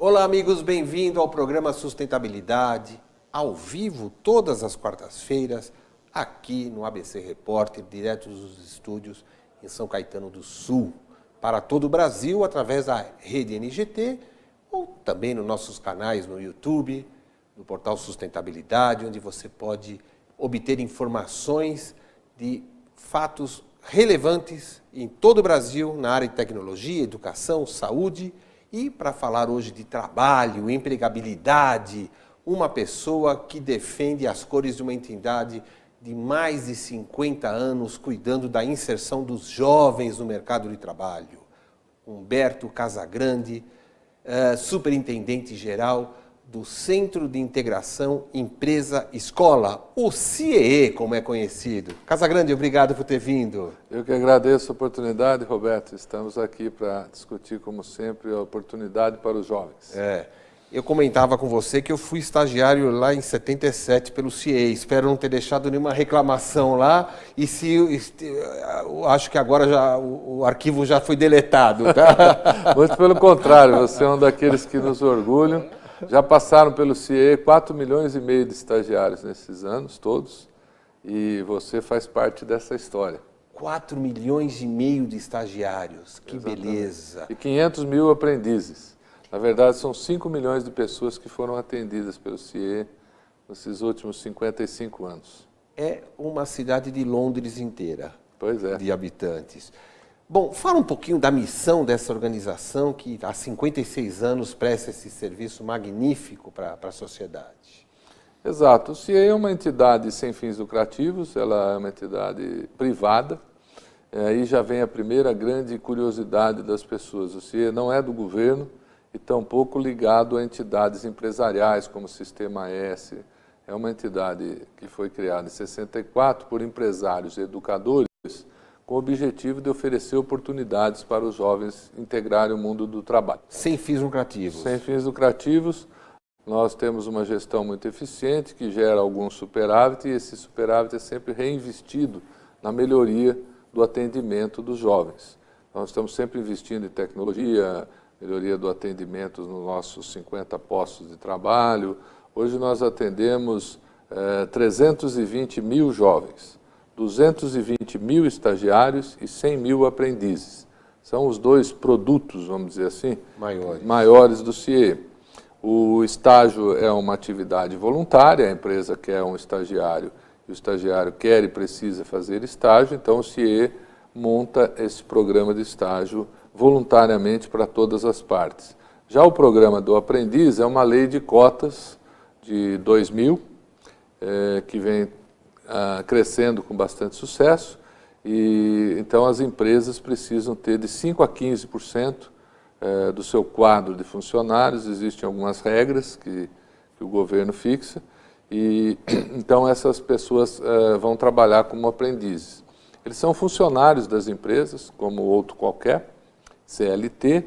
Olá, amigos, bem-vindo ao programa Sustentabilidade, ao vivo, todas as quartas-feiras, aqui no ABC Repórter, direto dos estúdios em São Caetano do Sul, para todo o Brasil, através da rede NGT, ou também nos nossos canais no YouTube, no portal Sustentabilidade, onde você pode obter informações de fatos relevantes em todo o Brasil, na área de tecnologia, educação, saúde. E para falar hoje de trabalho, empregabilidade, uma pessoa que defende as cores de uma entidade de mais de 50 anos, cuidando da inserção dos jovens no mercado de trabalho. Humberto Casagrande, superintendente-geral do Centro de Integração Empresa-Escola, o CIEE, como é conhecido. Casagrande, obrigado por ter vindo. Eu que agradeço a oportunidade, Roberto. Estamos aqui para discutir, como sempre, a oportunidade para os jovens. Eu comentava com você que eu fui estagiário lá em 77 pelo CIEE. Espero não ter deixado nenhuma reclamação lá. E eu acho que agora o arquivo já foi deletado, tá? Muito pelo contrário, você é um daqueles que nos orgulham. Já passaram pelo CIEE 4,5 milhões de estagiários nesses anos todos, e você faz parte dessa história. 4,5 milhões de estagiários, que Exatamente. Beleza! E 500 mil aprendizes. Na verdade, são 5 milhões de pessoas que foram atendidas pelo CIEE nesses últimos 55 anos. É uma cidade de Londres inteira, pois é. De habitantes. Bom, fala um pouquinho da missão dessa organização que há 56 anos presta esse serviço magnífico para a sociedade. Exato. O CIEE é uma entidade sem fins lucrativos, ela é uma entidade privada. Aí já vem a primeira grande curiosidade das pessoas. O CIEE não é do governo e tampouco ligado a entidades empresariais como o Sistema S. É uma entidade que foi criada em 64 por empresários e educadores, com o objetivo de oferecer oportunidades para os jovens integrarem o mundo do trabalho. Sem fins lucrativos. Sem fins lucrativos. Nós temos uma gestão muito eficiente que gera algum superávit e esse superávit é sempre reinvestido na melhoria do atendimento dos jovens. Nós estamos sempre investindo em tecnologia, melhoria do atendimento nos nossos 50 postos de trabalho. Hoje nós atendemos 320 mil jovens. 220 mil estagiários e 100 mil aprendizes. São os dois produtos, vamos dizer assim, maiores do CIEE. O estágio é uma atividade voluntária, a empresa quer um estagiário e o estagiário quer e precisa fazer estágio, então o CIEE monta esse programa de estágio voluntariamente para todas as partes. Já o programa do aprendiz é uma lei de cotas de 2000, que vem crescendo com bastante sucesso, e então as empresas precisam ter de 5% a 15% do seu quadro de funcionários. Existem algumas regras que o governo fixa, e então essas pessoas vão trabalhar como aprendizes. Eles são funcionários das empresas, como outro qualquer, CLT,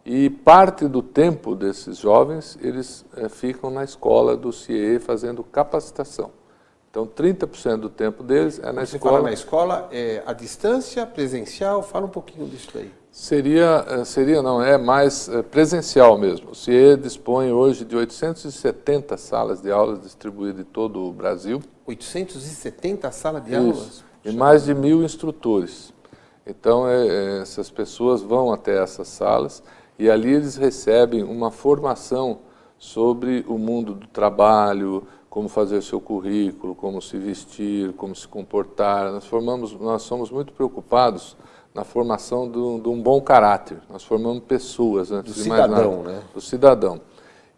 e parte do tempo desses jovens eles ficam na escola do CIEE fazendo capacitação. Então, 30% do tempo deles é na escola. Você fala na escola, a distância, presencial? Fala um pouquinho disso aí. É mais presencial mesmo. O CIEE dispõe hoje de 870 salas de aulas distribuídas em todo o Brasil. 870 salas de aulas? E mais de 1.000 instrutores. Então, essas pessoas vão até essas salas e ali eles recebem uma formação sobre o mundo do trabalho, como fazer seu currículo, como se vestir, como se comportar. Nós somos muito preocupados na formação de um bom caráter. Nós formamos pessoas, antes de mais nada. Do cidadão.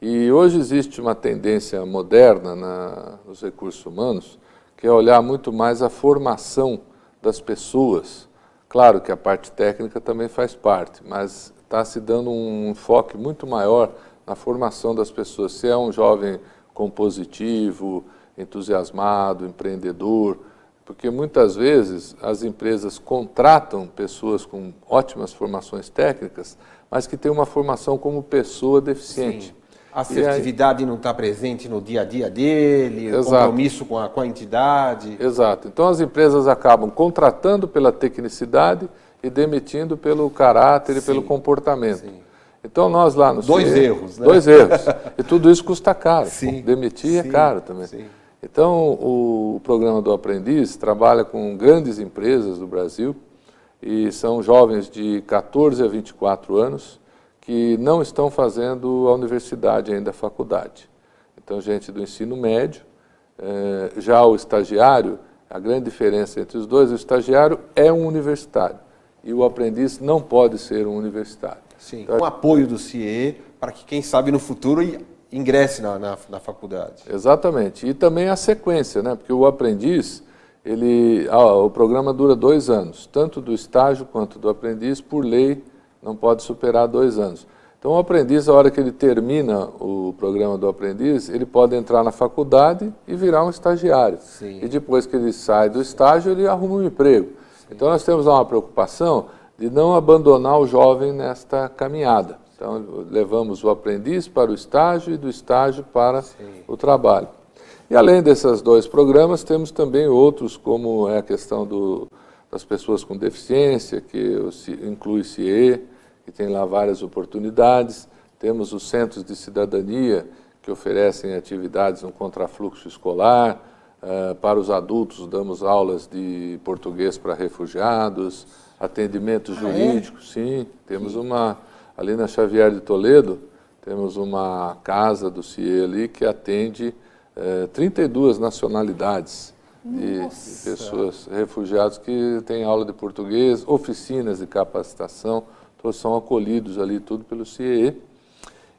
E hoje existe uma tendência moderna nos recursos humanos, que é olhar muito mais a formação das pessoas. Claro que a parte técnica também faz parte, mas está se dando um enfoque muito maior na formação das pessoas. Se é um jovem compositivo, entusiasmado, empreendedor, porque muitas vezes as empresas contratam pessoas com ótimas formações técnicas, mas que têm uma formação como pessoa deficiente. Sim. A assertividade não está presente no dia a dia dele, o compromisso com a entidade. Exato. Então as empresas acabam contratando pela tecnicidade e demitindo pelo caráter e pelo comportamento. Sim. Então nós lá no Dois CIE, erros, né? Dois erros. E tudo isso custa caro. Sim, Demitir é sim, caro também. sim. Então o programa do Aprendiz trabalha com grandes empresas do Brasil e são jovens de 14 a 24 anos que não estão fazendo a universidade ainda, a faculdade. Então gente do ensino médio, já o estagiário, a grande diferença entre os dois, o estagiário é um universitário e o aprendiz não pode ser um universitário. Sim, então, um apoio do CIE para que, quem sabe, no futuro ingresse na faculdade. Exatamente. E também a sequência, né? Porque o aprendiz, o programa dura 2 anos, tanto do estágio quanto do aprendiz, por lei, não pode superar 2 anos. Então, o aprendiz, a hora que ele termina o programa do aprendiz, ele pode entrar na faculdade e virar um estagiário. Sim. E depois que ele sai do estágio, ele arruma um emprego. Sim. Então, nós temos uma preocupação de não abandonar o jovem nesta caminhada. Então, levamos o aprendiz para o estágio e do estágio para o trabalho. E além desses 2 programas, temos também outros, como é a questão das pessoas com deficiência, que inclui CIE, que tem lá várias oportunidades. Temos os centros de cidadania, que oferecem atividades no contrafluxo escolar. Para os adultos, damos aulas de português para refugiados, atendimento jurídico, sim. Temos ali na Xavier de Toledo, temos uma casa do CIE ali que atende 32 nacionalidades de pessoas, refugiados que têm aula de português, oficinas de capacitação, todos são acolhidos ali, tudo pelo CIE.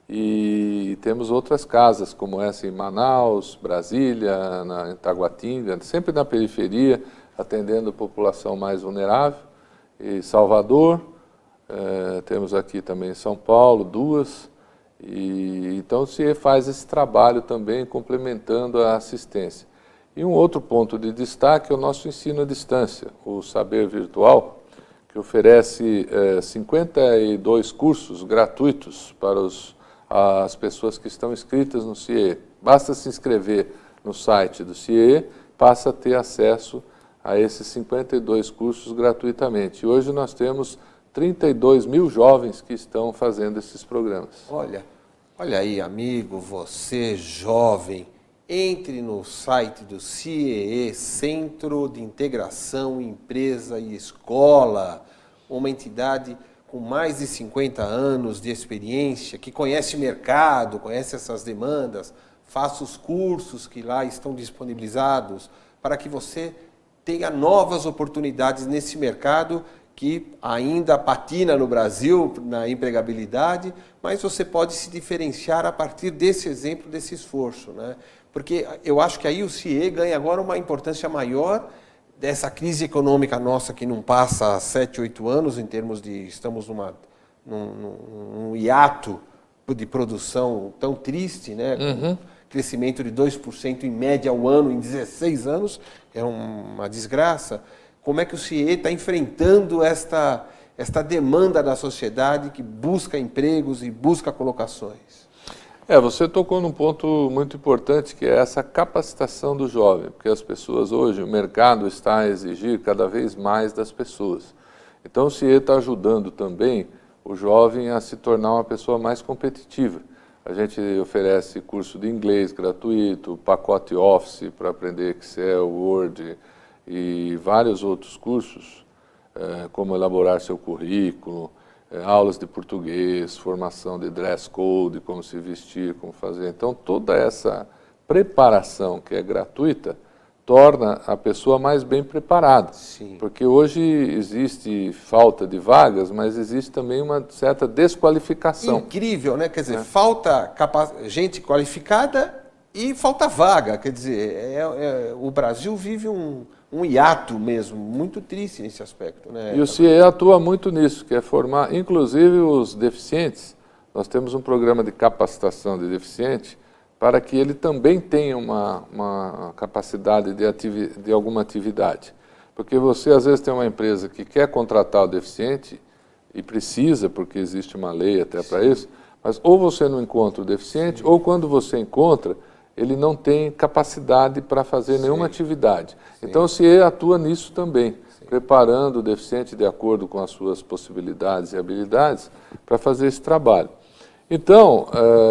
E temos outras casas, como essa em Manaus, Brasília, em Taguatinga, sempre na periferia, atendendo a população mais vulnerável. E Salvador, temos aqui também em São Paulo, 2. Então o CIE faz esse trabalho também, complementando a assistência. E um outro ponto de destaque é o nosso ensino à distância, o Saber Virtual, que oferece 52 cursos gratuitos para as pessoas que estão inscritas no CIE. Basta se inscrever no site do CIE, passa a ter acesso a esses 52 cursos gratuitamente. E hoje nós temos 32 mil jovens que estão fazendo esses programas. Olha aí, amigo, você jovem, entre no site do CIE, Centro de Integração Empresa e Escola, uma entidade com mais de 50 anos de experiência, que conhece o mercado, conhece essas demandas, faça os cursos que lá estão disponibilizados para que você tenha novas oportunidades nesse mercado que ainda patina no Brasil na empregabilidade, mas você pode se diferenciar a partir desse exemplo, desse esforço, né? Porque eu acho que aí o CIE ganha agora uma importância maior dessa crise econômica nossa que não passa há 7, 8 anos, em termos de estamos num hiato de produção tão triste, né? Com crescimento de 2% em média ao ano em 16 anos, é uma desgraça. Como é que o CIE está enfrentando esta demanda da sociedade que busca empregos e busca colocações? Você tocou num ponto muito importante, que é essa capacitação do jovem, porque as pessoas hoje, o mercado está a exigir cada vez mais das pessoas. Então o CIE está ajudando também o jovem a se tornar uma pessoa mais competitiva. A gente oferece curso de inglês gratuito, pacote Office para aprender Excel, Word e vários outros cursos, como elaborar seu currículo, aulas de português, formação de dress code, como se vestir, como fazer. Então, toda essa preparação que é gratuita torna a pessoa mais bem preparada. Sim. Porque hoje existe falta de vagas, mas existe também uma certa desqualificação. Incrível, né? Quer dizer, falta gente qualificada e falta vaga. Quer dizer, o Brasil vive um hiato mesmo, muito triste nesse aspecto, né? E o CIE atua muito nisso, que é formar, inclusive, os deficientes. Nós temos um programa de capacitação de deficiente para que ele também tenha uma capacidade de alguma atividade. Porque você, às vezes, tem uma empresa que quer contratar o deficiente e precisa, porque existe uma lei até para isso, mas ou você não encontra o deficiente, ou quando você encontra, ele não tem capacidade para fazer nenhuma atividade. Então, o CIE atua nisso também, preparando o deficiente de acordo com as suas possibilidades e habilidades para fazer esse trabalho. Então,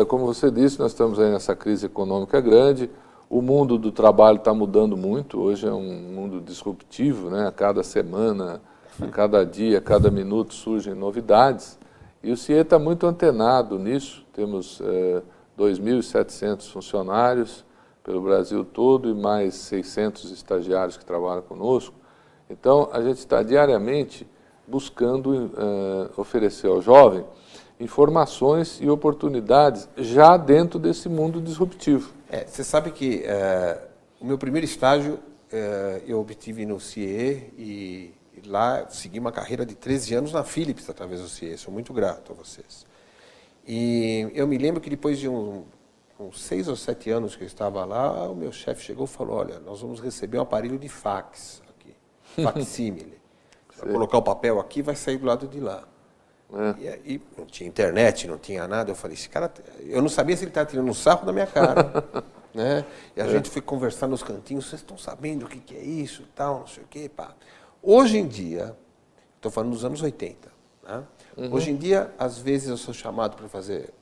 como você disse, nós estamos aí nessa crise econômica grande, o mundo do trabalho está mudando muito, hoje é um mundo disruptivo, né? A cada semana, a cada dia, a cada minuto surgem novidades, e o CIE está muito antenado nisso, temos 2.700 funcionários pelo Brasil todo e mais 600 estagiários que trabalham conosco. Então, a gente está diariamente buscando oferecer ao jovem informações e oportunidades já dentro desse mundo disruptivo. Você sabe que o meu primeiro estágio eu obtive no CIE e lá segui uma carreira de 13 anos na Philips através do CIE. Sou muito grato a vocês. E eu me lembro que depois de uns 6 ou 7 anos que eu estava lá, o meu chefe chegou e falou, olha, nós vamos receber um aparelho de fax aqui, facsímile. Vai colocar o papel aqui, vai sair do lado de lá. E não tinha internet, não tinha nada. Eu falei, esse cara... Eu não sabia se ele estava tirando um sarro da minha cara. Né? E a gente foi conversar nos cantinhos, vocês estão sabendo o que é isso, tal, não sei o quê, pá. Hoje em dia, estou falando dos anos 80, né? Hoje em dia, às vezes eu sou chamado para fazer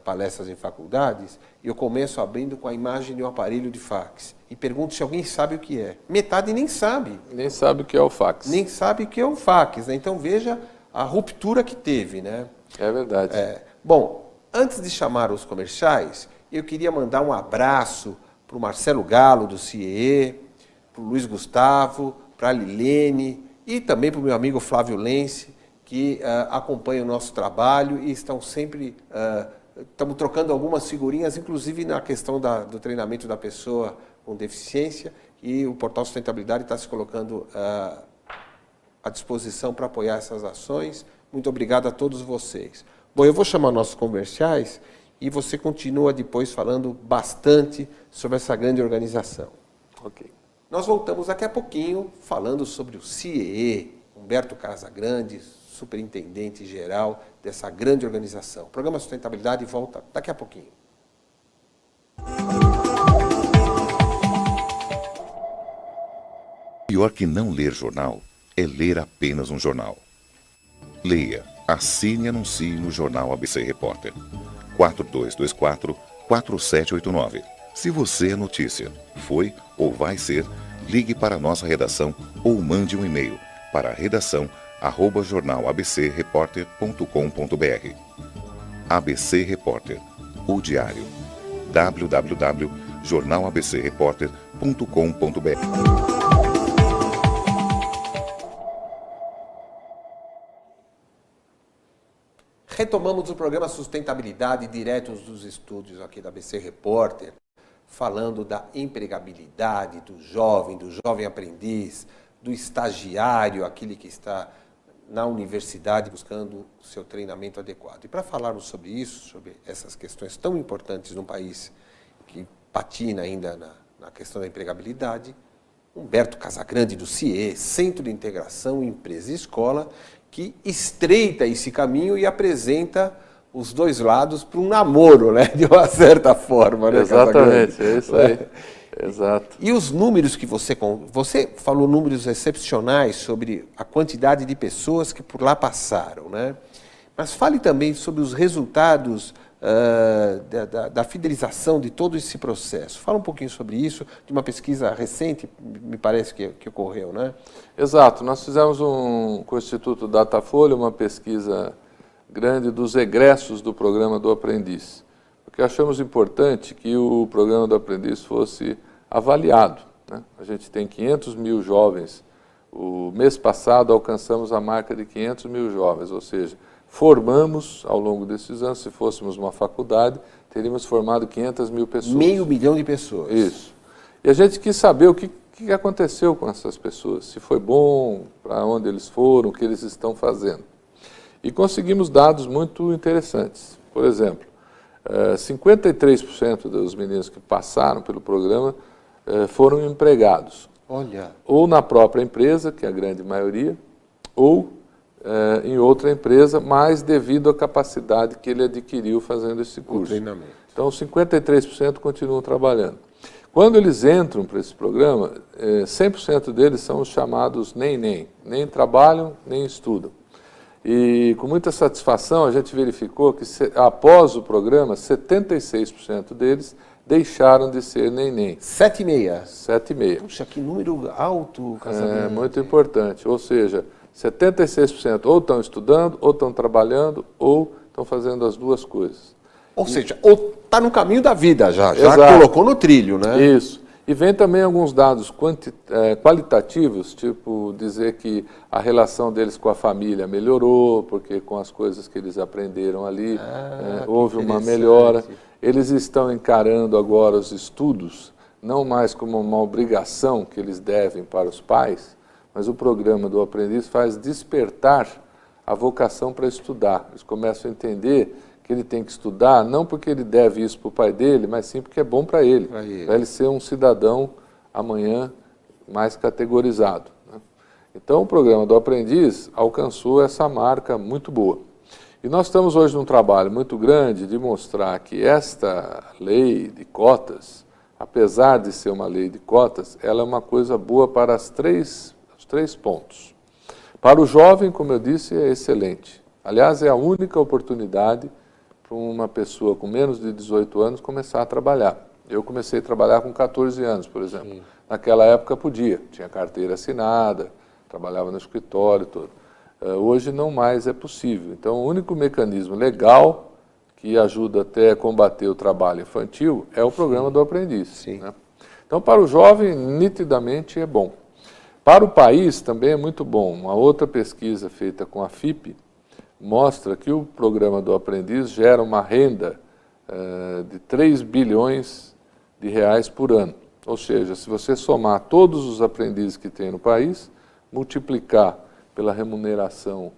palestras em faculdades e eu começo abrindo com a imagem de um aparelho de fax e pergunto se alguém sabe o que é. Metade nem sabe. Nem sabe o que é o fax. Nem sabe o que é o fax, né? Então veja a ruptura que teve, né? É verdade. Bom, antes de chamar os comerciais, eu queria mandar um abraço para o Marcelo Galo, do CIE, para o Luiz Gustavo, para a Lilene e também para o meu amigo Flávio Lense, que acompanha o nosso trabalho e estão sempre... estamos trocando algumas figurinhas, inclusive na questão do treinamento da pessoa com deficiência, e o Portal Sustentabilidade está se colocando à disposição para apoiar essas ações. Muito obrigado a todos vocês. Bom, eu vou chamar nossos comerciais e você continua depois falando bastante sobre essa grande organização. Ok. Nós voltamos daqui a pouquinho falando sobre o CIE, Humberto Casagrande, superintendente geral dessa grande organização. O programa Sustentabilidade volta daqui a pouquinho. Pior que não ler jornal é ler apenas um jornal. Leia, assine e anuncie no jornal ABC Repórter. 4224-4789. Se você é notícia, foi ou vai ser, ligue para a nossa redação ou mande um e-mail para a redação@jornalabcreporter.com.br. ABC Repórter, o diário. www.jornalabcreporter.com.br. Retomamos o programa Sustentabilidade diretos dos estúdios aqui da ABC Repórter, falando da empregabilidade do jovem aprendiz, do estagiário, aquele que está na universidade buscando o seu treinamento adequado. E para falarmos sobre isso, sobre essas questões tão importantes num país que patina ainda na questão da empregabilidade, Humberto Casagrande, do CIE, Centro de Integração Empresa e Escola, que estreita esse caminho e apresenta os dois lados para um namoro, né? De uma certa forma, né? Exatamente, Casagrande? É isso aí. Exato. E os números que você falou, números excepcionais sobre a quantidade de pessoas que por lá passaram, né? Mas fale também sobre os resultados da fidelização de todo esse processo. Fala um pouquinho sobre isso, de uma pesquisa recente, me parece que ocorreu, né? Exato. Nós fizemos com o Instituto Datafolha uma pesquisa grande dos egressos do programa do Aprendiz, porque achamos importante que o programa do Aprendiz fosse avaliado, né? A gente tem 500 mil jovens. O mês passado alcançamos a marca de 500 mil jovens, ou seja, formamos, ao longo desses anos, se fôssemos uma faculdade, teríamos formado 500 mil pessoas. 500 mil de pessoas. Isso. E a gente quis saber o que aconteceu com essas pessoas, se foi bom, para onde eles foram, o que eles estão fazendo. E conseguimos dados muito interessantes. Por exemplo, 53% dos meninos que passaram pelo programa foram empregados. Olha. Ou na própria empresa, que é a grande maioria, ou em outra empresa, mas devido à capacidade que ele adquiriu fazendo esse curso. O treinamento. Então, 53% continuam trabalhando. Quando eles entram para esse programa, 100% deles são os chamados nem trabalham, nem estudam. E com muita satisfação a gente verificou que após o programa, 76% deles deixaram de ser nem. 7,5. 7,5. Puxa, que número alto, Casagrande. É muito importante, ou seja, 76% ou estão estudando, ou estão trabalhando, ou estão fazendo as duas coisas. Ou seja, ou está no caminho da vida já Exato. colocou no trilho, né? Isso. E vem também alguns dados qualitativos, tipo dizer que a relação deles com a família melhorou, porque com as coisas que eles aprenderam ali houve uma melhora. Eles estão encarando agora os estudos, não mais como uma obrigação que eles devem para os pais, mas o programa do aprendiz faz despertar a vocação para estudar. Eles começam a entender que ele tem que estudar, não porque ele deve isso para o pai dele, mas sim porque é bom para ele. Para ele ser um cidadão amanhã mais categorizado, né? Então o programa do aprendiz alcançou essa marca muito boa. E nós estamos hoje num trabalho muito grande de mostrar que esta lei de cotas, apesar de ser uma lei de cotas, ela é uma coisa boa para os três pontos. Para o jovem, como eu disse, é excelente. Aliás, é a única oportunidade para uma pessoa com menos de 18 anos começar a trabalhar. Eu comecei a trabalhar com 14 anos, por exemplo. Sim. Naquela época podia, tinha carteira assinada, trabalhava no escritório e tudo. Hoje não mais é possível. Então, o único mecanismo legal que ajuda até a combater o trabalho infantil é o programa do aprendiz. Sim. Né? Então, para o jovem, nitidamente é bom. Para o país também é muito bom. Uma outra pesquisa feita com a FIPE mostra que o programa do aprendiz gera uma renda de 3 bilhões de reais por ano. Ou seja, se você somar todos os aprendizes que tem no país, multiplicar pela remuneração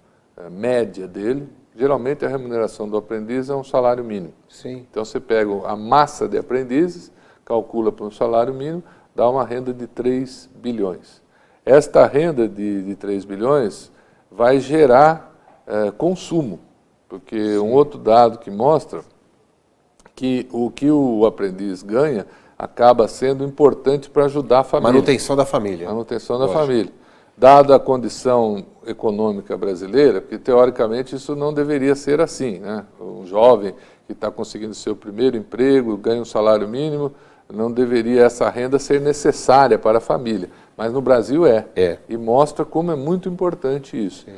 média dele, geralmente a remuneração do aprendiz é um salário mínimo. Sim. Então você pega a massa de aprendizes, calcula para um salário mínimo, dá uma renda de 3 bilhões. Esta renda de 3 bilhões vai gerar consumo, porque Sim. Um outro dado que mostra que o aprendiz ganha acaba sendo importante para ajudar a família. Manutenção da família. Manutenção da família. Dada a condição econômica brasileira, porque teoricamente isso não deveria ser assim, né? Um jovem que está conseguindo seu primeiro emprego, ganha um salário mínimo, não deveria essa renda ser necessária para a família. Mas no Brasil é. E mostra como é muito importante isso. Sim.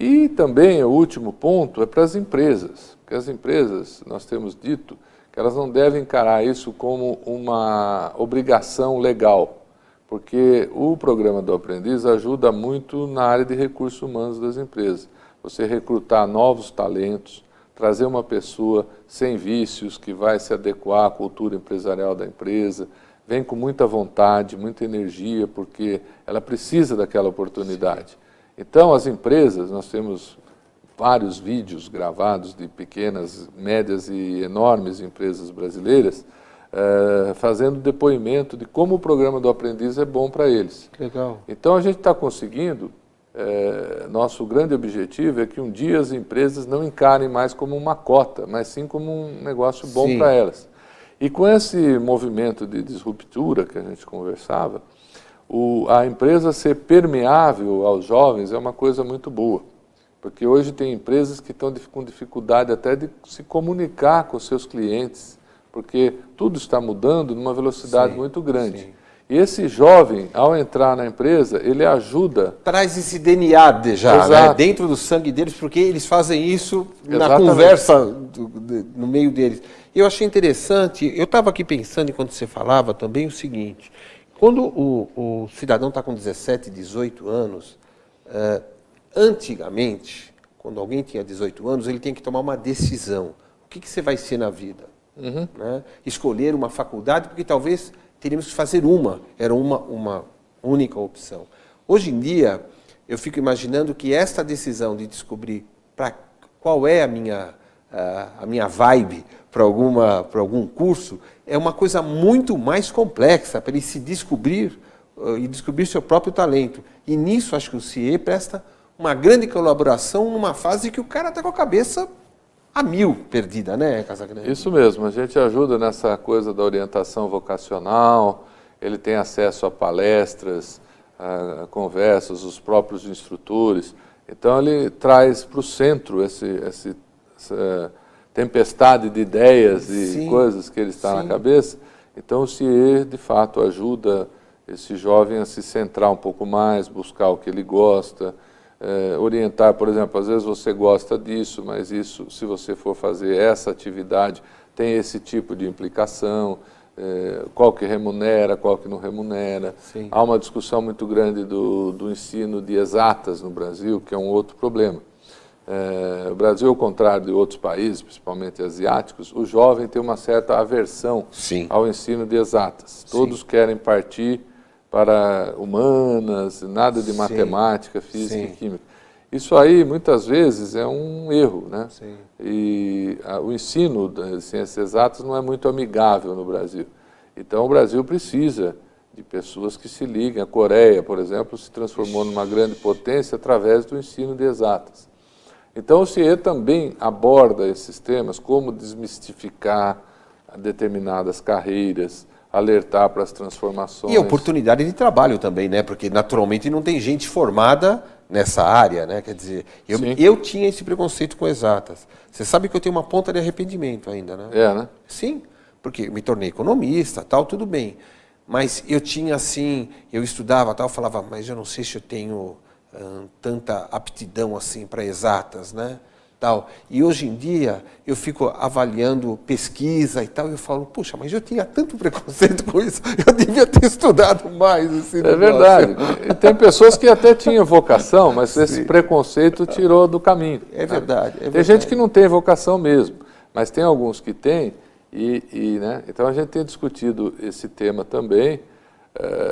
E também o último ponto é para as empresas, porque as empresas, nós temos dito, que elas não devem encarar isso como uma obrigação legal, porque o programa do aprendiz ajuda muito na área de recursos humanos das empresas. Você recrutar novos talentos, trazer uma pessoa sem vícios que vai se adequar à cultura empresarial da empresa, vem com muita vontade, muita energia, porque ela precisa daquela oportunidade. Sim. Então, as empresas, nós temos vários vídeos gravados de pequenas, médias e enormes empresas brasileiras, fazendo depoimento de como o programa do aprendiz é bom para eles. Legal. Então, a gente está conseguindo, nosso grande objetivo é que um dia as empresas não encarem mais como uma cota, mas sim como um negócio bom para elas. E com esse movimento de disruptura que a gente conversava, a empresa ser permeável aos jovens é uma coisa muito boa, porque hoje tem empresas que estão com dificuldade até de se comunicar com seus clientes, porque tudo está mudando numa velocidade muito grande. Sim. E esse jovem, ao entrar na empresa, ele ajuda... Traz esse DNA né, dentro do sangue deles, porque eles fazem isso na conversa no meio deles. Eu achei interessante, eu estava aqui pensando, enquanto você falava, também o seguinte... Quando o cidadão está com 17, 18 anos, antigamente, quando alguém tinha 18 anos, ele tem que tomar uma decisão. O que você vai ser na vida? Uhum. Né? Escolher uma faculdade, porque talvez teríamos que fazer era uma única opção. Hoje em dia, eu fico imaginando que esta decisão de descobrir qual é a minha vibe para algum curso, é uma coisa muito mais complexa para ele se descobrir e descobrir seu próprio talento. E nisso acho que o CIE presta uma grande colaboração numa fase que o cara está com a cabeça a mil perdida, né, Casagrande? Isso mesmo, a gente ajuda nessa coisa da orientação vocacional, ele tem acesso a palestras, a conversas, os próprios instrutores. Então ele traz para o centro essa tempestade de ideias e Sim, coisas que ele está na cabeça. Então o CIE, de fato, ajuda esse jovem a se centrar um pouco mais, buscar o que ele gosta, orientar, por exemplo, às vezes você gosta disso, mas isso, se você for fazer essa atividade, tem esse tipo de implicação, qual que remunera, qual que não remunera. Sim. Há uma discussão muito grande do ensino de exatas no Brasil, que é um outro problema. O Brasil, ao contrário de outros países, principalmente asiáticos, o jovem tem uma certa aversão ao ensino de exatas. Todos querem partir para humanas, nada de matemática, física e química. Isso aí, muitas vezes, é um erro, né? E o ensino das ciências exatas não é muito amigável no Brasil. Então, o Brasil precisa de pessoas que se liguem. A Coreia, por exemplo, se transformou numa grande potência através do ensino de exatas. Então, o CIE também aborda esses temas, como desmistificar determinadas carreiras, alertar para as transformações. E oportunidade de trabalho também, né? Porque naturalmente não tem gente formada nessa área, né? Quer dizer, eu tinha esse preconceito com exatas. Você sabe que eu tenho uma ponta de arrependimento ainda, né? Né? Sim, porque eu me tornei economista, tal, tudo bem. Mas eu tinha assim, eu estudava, tal, falava, mas eu não sei se eu tenho tanta aptidão assim para exatas, né? Tal. E hoje em dia eu fico avaliando pesquisa e tal, e eu falo, puxa, mas eu tinha tanto preconceito com isso, eu devia ter estudado mais esse negócio. É verdade. E tem pessoas que até tinham vocação, mas esse preconceito tirou do caminho. É verdade. Tem gente que não tem vocação mesmo, mas tem alguns que têm, né? Então a gente tem discutido esse tema também.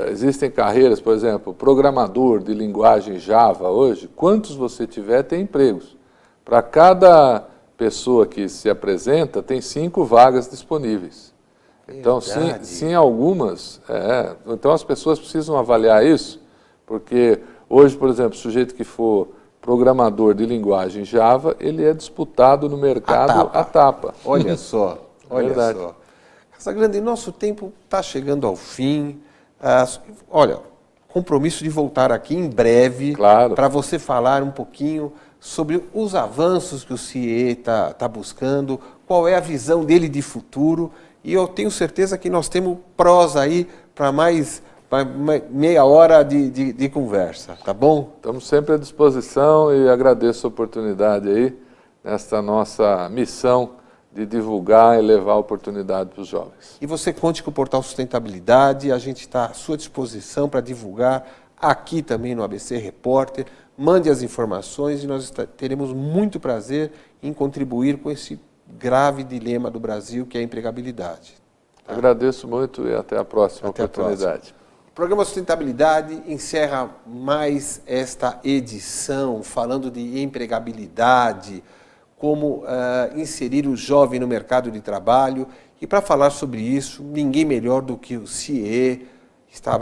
Existem carreiras, por exemplo, programador de linguagem Java hoje, quantos você tiver tem empregos. Para cada pessoa que se apresenta, tem 5 vagas disponíveis. Então, sim, algumas. Então, as pessoas precisam avaliar isso, porque hoje, por exemplo, o sujeito que for programador de linguagem Java, ele é disputado no mercado à tapa. Olha só, olha Verdade. só. Casagrande, nosso tempo está chegando ao fim. Olha, compromisso de voltar aqui em breve para você falar um pouquinho sobre os avanços que o CIE está buscando, qual é a visão dele de futuro, e eu tenho certeza que nós temos prosa aí para mais meia hora de conversa, tá bom? Estamos sempre à disposição e agradeço a oportunidade aí, nesta nossa missão de divulgar e levar a oportunidade para os jovens. E você conte com o Portal Sustentabilidade, a gente está à sua disposição para divulgar aqui também no ABC Repórter. Mande as informações e nós teremos muito prazer em contribuir com esse grave dilema do Brasil, que é a empregabilidade. Tá? Agradeço muito e até a próxima oportunidade. O programa Sustentabilidade encerra mais esta edição falando de empregabilidade, como inserir o jovem no mercado de trabalho. E para falar sobre isso, ninguém melhor do que o CIE, está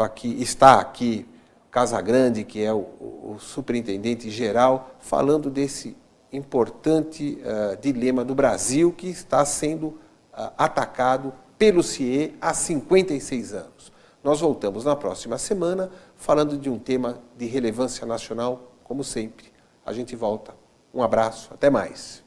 aqui, Casagrande, que é o superintendente geral, falando desse importante dilema do Brasil que está sendo atacado pelo CIE há 56 anos. Nós voltamos na próxima semana falando de um tema de relevância nacional, como sempre. A gente volta. Um abraço, até mais.